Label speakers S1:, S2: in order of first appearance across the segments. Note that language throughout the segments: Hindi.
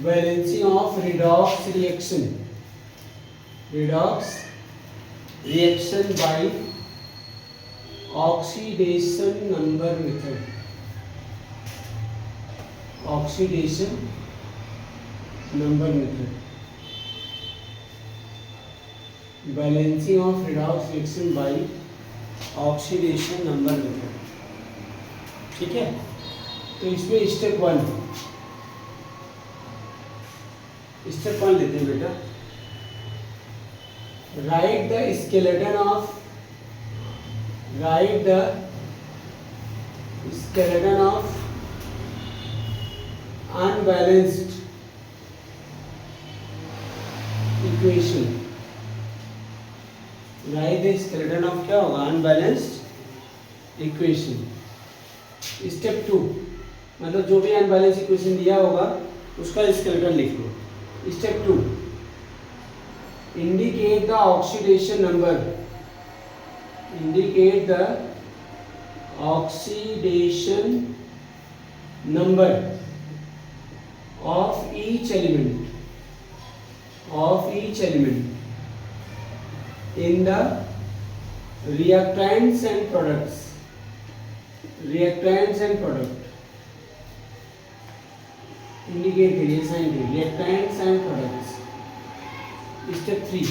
S1: balancing of redox reaction by oxidation number method. Balancing of redox reaction by oxidation number method. ठीक है, तो इसमें स्टेप वन लेते हैं बेटा. Right the skeleton of unbalanced equation. Right the skeleton of क्या होगा? Unbalanced equation. स्टेप टू मतलब जो भी अनबैलेंस इक्वेशन दिया होगा उसका स्केलेटन लिख लो. Step two, indicate the oxidation number of each element in the reactants and product. Indicate करिए, साइन करिए. reactants and products. Step 3,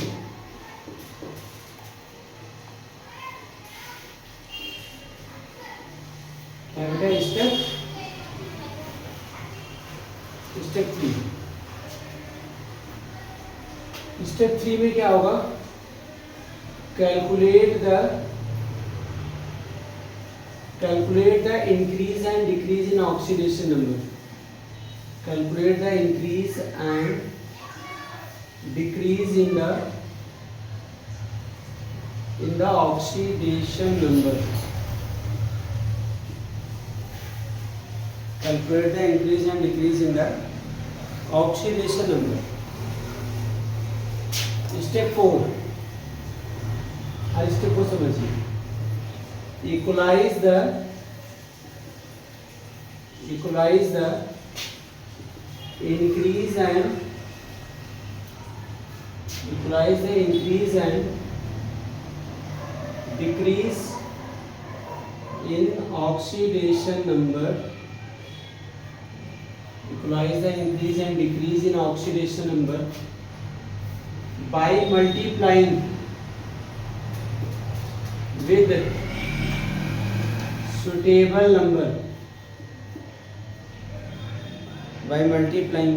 S1: क्या बेटा? स्टेप 3 में क्या होगा? Calculate the increase and decrease in oxidation number. Calculate the increase and decrease in the oxidation number. Calculate the increase and decrease in the oxidation number. Step 4, हर स्टेप को समझिए. Equalize the increase and decrease in oxidation number. Equalize the increase and decrease in oxidation number by multiplying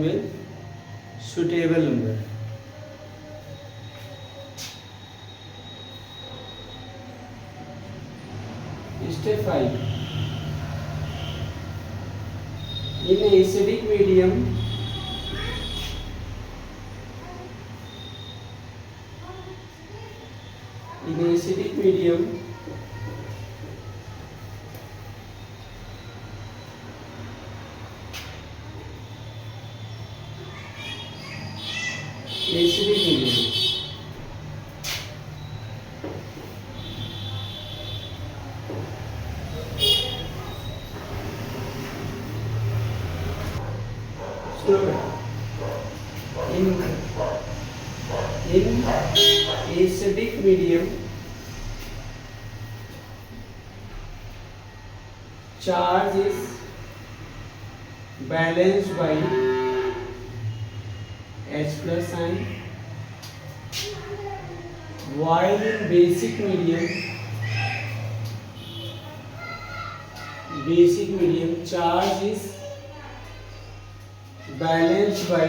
S1: with suitable number. Step 5, in acidic medium charge is balanced by H plus sign, while in basic medium charge is balanced by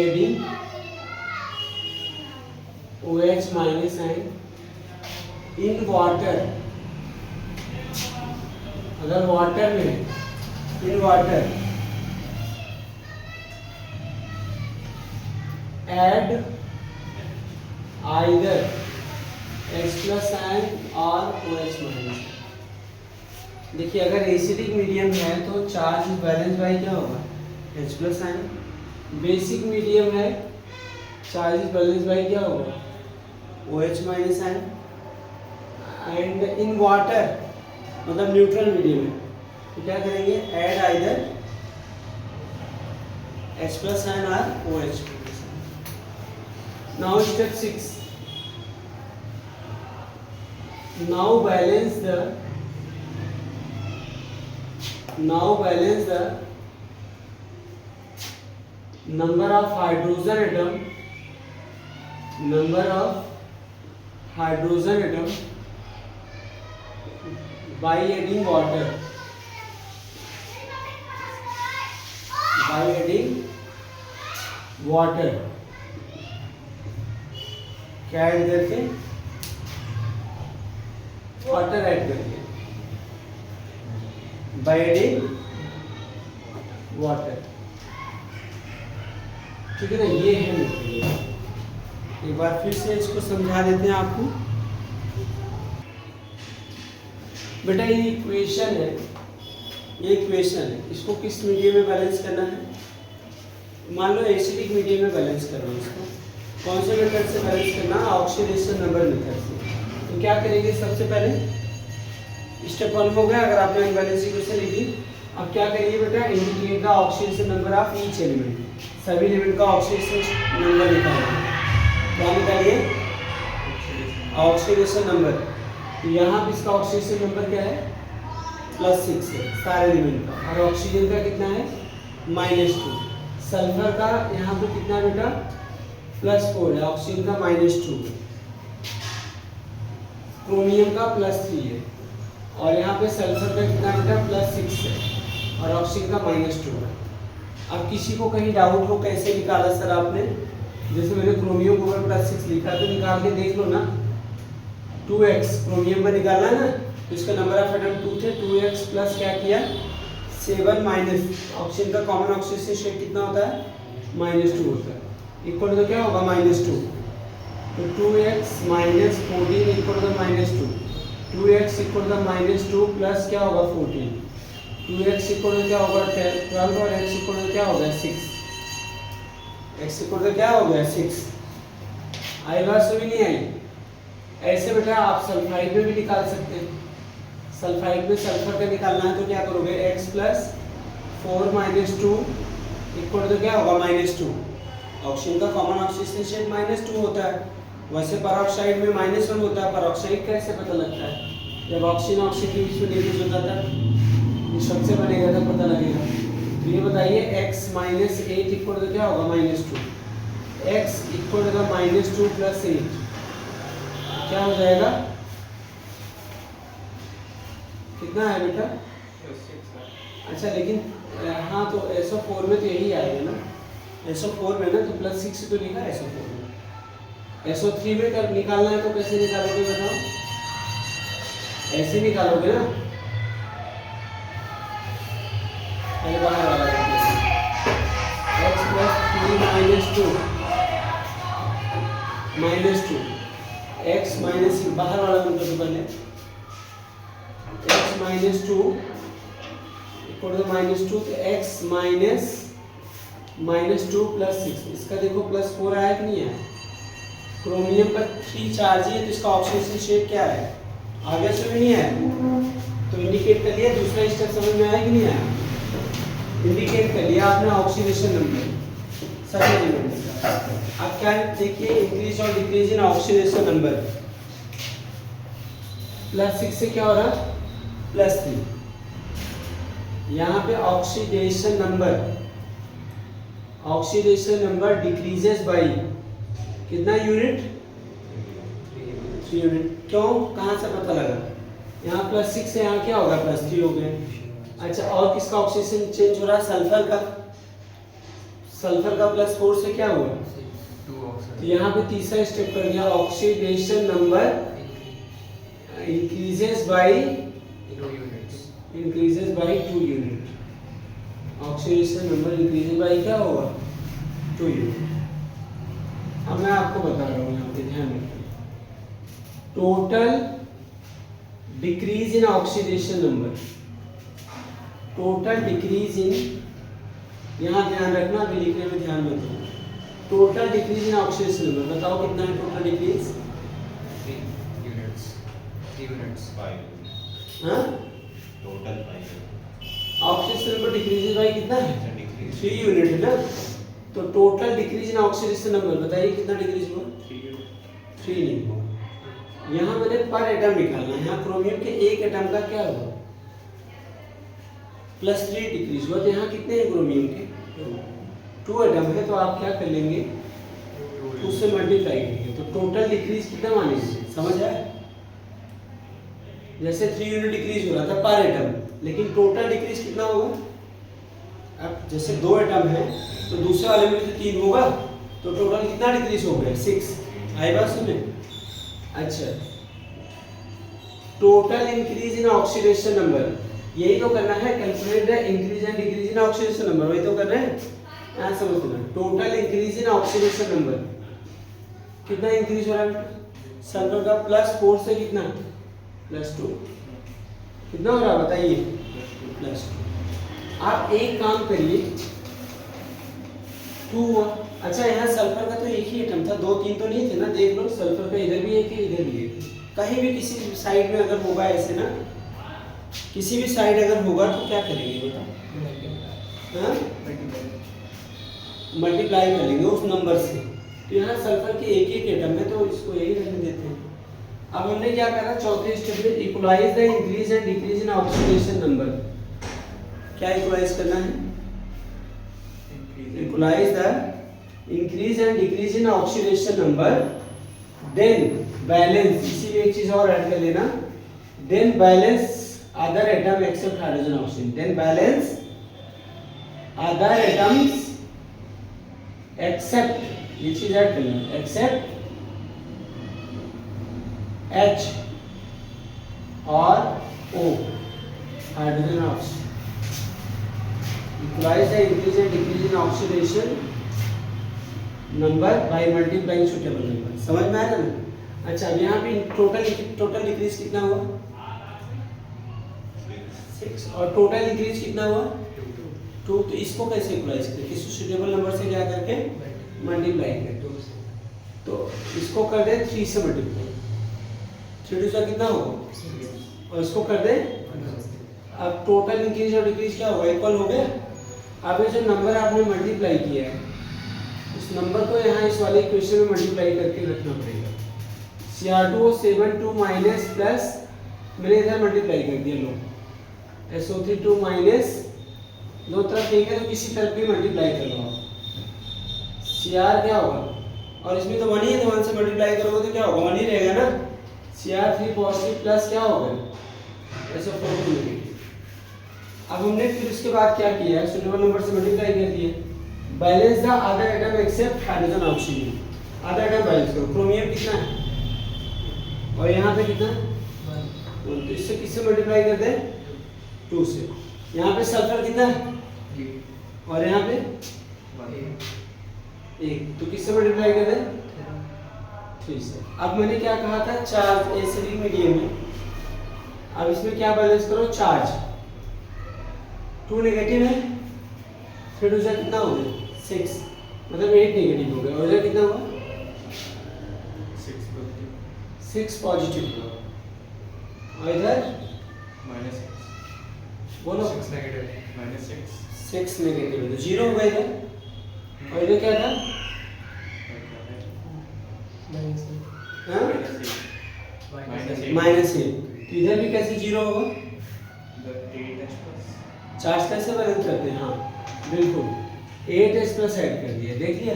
S1: adding OH minus sign. In water, अगर वाटर में add either H plus ion और OH minus. देखिए अगर एसिडिक मीडियम है तो चार्ज बैलेंस बाय क्या होगा? H plus ion. Basic medium है, चार्ज बैलेंस बाय क्या होगा? OH minus ion. And in water मतलब न्यूट्रल मीडियम है तो क्या करेंगे, add either H plus ion or OH. Now step 6. Now balance the number of hydrogen atom by adding water. क्या ऐड करके, वाटर ऐड करके, बाय एडिंग वाटर। ठीक है ना, ये है मित्रों। एक बार फिर से इसको समझा देते हैं आपको। बेटा ये इक्वेशन है, इसको किस मीडियम में बैलेंस करना है? मान लो एसिडिक मीडियम में बैलेंस करना है इसको। कौन से मेथड से बैलेंस करना? ऑक्सीडेशन नंबर मेथड से। तो क्या करेंगे, सबसे पहले स्टेप 1 हो गया, अगर आपने अनबैलेंस इक्वेशन लिखी। अब क्या करिए बेटा, indicate the oxidation number of each element, सभी एलिमेंट का ऑक्सीडेशन नंबर निकालिए। क्या निकालिए? Oxidation number. तो यहाँ पे इसका ऑक्सीडेशन नंबर क्या है? +6 है सारे एलिमेंट का, और ऑक्सीजन का कितना है? -2। सल्फर का यहाँ पे कितना बेटा? +4 है, ऑक्सीजन का -2, क्रोमियम का +3 है, और यहाँ पे सल्फर का कितना बेटा? +6 है, और ऑक्सीजन का -2 है। अब किसी को कहीं डाउट हो कैसे निकाला सर आपने? जैसे मैंने क्रोमियम को +6 लिखा, तो निकाल के देख लो ना। 2x क्रोमियम का निकालना है ना, तो इसका नंबर ऑफ एटम 2 थे, 2x प्लस क्या किया? 7 माइनस ऑक्सीजन का कॉमन ऑक्सीडेशन स्टेट कितना होता है? -2 होता है। इक्वल तो क्या होगा? -2। तो 2x minus 14 equal to -2। 2x equal to -2 plus क्या होगा? 14। 2x इक्वल टू क्या होगा? 12, और x इक्वल टू क्या होगा? 6। x इक्वल टू क्या हो गया? 6। आई बात सभी नहीं आई? ऐसे बेटा आप सल्फाइड में भी निकाल सकते हैं। सल्फाइड में सल्फर का निकालना है तो क्या करोगे? x plus 4 minus 2 equal to क्या होगा? -2। ऑक्सीजन का कॉमन ऑक्सीडेशन स्टेट -2 होता है। वैसे पेरोक्साइड में -1 होता है। पेरोक्साइड कैसे पता लगता है? जब ऑक्सीजन ऑक्सीजन के बीच में डिफ्यूज होता था, ये सबसे बनेगा तब पता लगेगा। तो ये बताइए x -8 इक्वल टू क्या होगा? -2। x इक्वल टू -2 प्लस 8 क्या हो जाएगा? कितना है बेटा? 6। अच्छा, लेकिन हाँ, तो SO4 में तो यही आएगा ना, SO4 में ना, तो +6 तो लिखा है SO4 में। SO3 में कर निकालना है तो कैसे निकालोगे बताओ? ऐसे निकालोगे ना, पहले बाहर वाला x प्लस 3 -2 x माइनस बाहर वाला नंबर तो पहले x -2 इक्वल टू -2, तो x -2 प्लस 6। इसका देखो +4 आया कि नहीं है? क्रोमियम पर 3 चार्ज है, तो इसका ऑक्सीडेशन स्टेट क्या है? आगे से भी नहीं है तो इंडिकेट कर लिया। दूसरा स्टेप समझ में आया कि नहीं आया? इंडिकेट कर लिया आपने ऑक्सीडेशन नंबर सभी एलिमेंट्स का। अब क्या देखिए, इंक्रीज और डिक्रीज इन ऑक्सीडेशन नंबर। +6 से क्या हो रहा? +3। यहाँ पे ऑक्सीडेशन नंबर डिक्रीजेस बाय कितना यूनिट? 3 यूनिट। क्यों? कहाँ से पता लगा? यहाँ +6 से यहाँ क्या होगा? +3 हो गए। अच्छा, और किसका ऑक्सीडेशन चेंज हो रहा है? सल्फर का +4 से क्या हुआ? 2 ऑक्सीजन। तो यहाँ पे तीसरा स्टेप कर दिया, oxidation number increases by 2 unit. Oxidation number increases by क्या होगा? 2 यूनिट। अब मैं आपको बता रहा हूँ, यहाँ पे ध्यान रखिए। Total decrease in oxidation number, total decrease in, यहाँ ध्यान रखना, अभी लिखने में ध्यान मत दो। Total decrease in oxidation number बताओ कितना है? Total decrease
S2: 3 units 5।
S1: हाँ,
S2: total 5
S1: oxidation number decreases by कितना है 3 यूनिट है ना। तो total decrease in oxidation number बताइए कितना डिक्रीज हुआ 3 नहीं हुआ। यहाँ मैंने पर एटम निकालना है। यहाँ क्रोमियम के एक एटम का क्या हुआ +3 डिक्रीज हुआ। तो यहाँ कितने हैं क्रोमियम के 2 एटम है। तो आप क्या कर लेंगे उससे मल्टीप्लाई करेंगे। तो टोटल डिक्रीज कितना मानेंगे समझ आया। जैसे 3 यूनिट डिक्रीज हो रहा था पर एटम, लेकिन टोटल डिक्रीज कितना होगा। अब जैसे 2 एटम है तो दूसरे वाले में तो 3 होगा, तो टोटल कितना डिक्रीज हो गया 6। आई बात सुने। अच्छा total increase in oxidation number यही तो करना है। Calculate the increase and decrease in oxidation number वही तो कर रहे हैं। यहाँ समझना total increase in oxidation number कितना इंक्रीज हो रहा है। सल्फर का +4 से कितना +2 कितना हो रहा है बताइए +2। आप एक काम करिए 2 हुआ। अच्छा यहाँ सल्फर का तो एक ही एटम था 2-3 तो नहीं थे ना। देख लो सल्फर का इधर भी एक है इधर भी एक है। कहीं भी किसी साइड में अगर होगा ऐसे ना किसी भी साइड अगर होगा तो क्या करेंगे बताओ मल्टीप्लाई कर लेंगे उस नंबर से। तो यहाँ सल्फर के एक एटम है तो इसको यही रहने देते हैं। अब हमने क्या करा चौथे स्टेप में equalize the increase and decrease in oxidation number. क्या इक्वलाइज करना है equalize the increase and decrease in oxidation number then balance. इसी में एक चीज और ऐड कर लेना then balance other atom except hydrogen oxygen. Then balance other atoms except ये चीज ऐड कर लेना एक्सेप्ट H और O hydrogen oxygen. Equalize the increase and decrease in oxidation number by multiplying suitable number. समझ में आया ना। अच्छा अब यहाँ पे टोटल डिक्रीज कितना हुआ 6 और टोटल इंक्रीज कितना हुआ 2। तो इसको कैसे इक्वलाइज करें किसी सुटेबल नंबर से क्या करके मल्टीप्लाई करें। तो इसको कर दे 3 से मल्टीप्लाई 3 का कितना होगा और इसको कर दे। अब टोटल इंक्रीज और डिक्रीज क्या होगा इक्वल हो गया। अब ये जो नंबर आपने मल्टीप्लाई किया है उस नंबर को यहाँ इस वाले इक्वेशन में मल्टीप्लाई करके रखना पड़ेगा। Cr2 7 माइनस प्लस मैंने इधर मल्टीप्लाई कर दिया लो SO3 माइनस दो तरफ एक है तो किसी तरफ भी मल्टीप्लाई कर लो। Cr क्या होगा और इसमें तो 1 ही है तो 1 से मल्टीप्लाई करोगे तो क्या होगा 1 ही रहेगा ना। Cr3 पॉजिटिव प्लस क्या होगा SO4 नेगेटिव। अब हमने फिर उसके बाद क्या किया है सुटेबल नंबर से मल्टीप्लाई कर दिया। Balance the other atom except hydrogen oxygen. Other atom balance करो। क्रोमियम कितना है और यहाँ पे कितना 1। तो इससे किससे मल्टीप्लाई कर दे 2 से। यहाँ पे सल्फर कितना है और यहाँ पे 1 तो किससे मल्टीप्लाई कर दे 3 से। अब मैंने क्या कहा था चार्ज एसिडिक मीडियम में। अब इसमें क्या बैलेंस करो चार्ज 2 नेगेटिव है फिर उधर कितना हो गया 6 मतलब 8 नेगेटिव हो गया और इधर कितना हुआ 6 पॉजिटिव हुआ और इधर -6 बोलो 6 नेगेटिव है तो 0 हो गया इधर और इधर क्या था -8 तो इधर भी कैसे 0 होगा चार्ज कैसे बैलेंस करते हैं। हाँ बिल्कुल 8s प्लस ऐड कर दिया देख लिया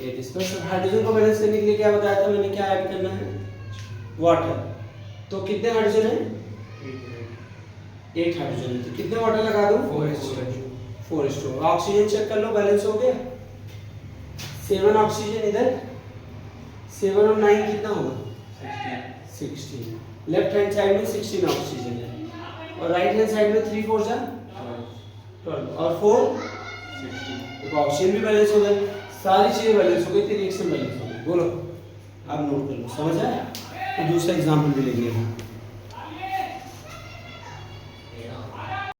S1: 8s प्लस। हाइड्रोजन को बैलेंस करने के लिए क्या बताया था मैंने क्या ऐड करना है वाटर। तो कितने हाइड्रोजन है 8 हाइड्रोजन है तो कितने वाटर लगा दूं 4:4। ऑक्सीजन चेक कर लो बैलेंस हो गया 7 ऑक्सीजन इधर 7 और 9 कितना होगा 16। लेफ्ट हैंड साइड में 16 ऑक्सीजन है और राइट हैंड साइड में 3 4 12 और 4 16। तो ऑक्सीजन भी बैलेंस हो गया सारी चीजें बैलेंस हो गई तेरी रिएक्शन बैलेंस हो गई। बोलो अब नोट कर लो समझ आया। तो दूसरा एग्जांपल भी लेंगे।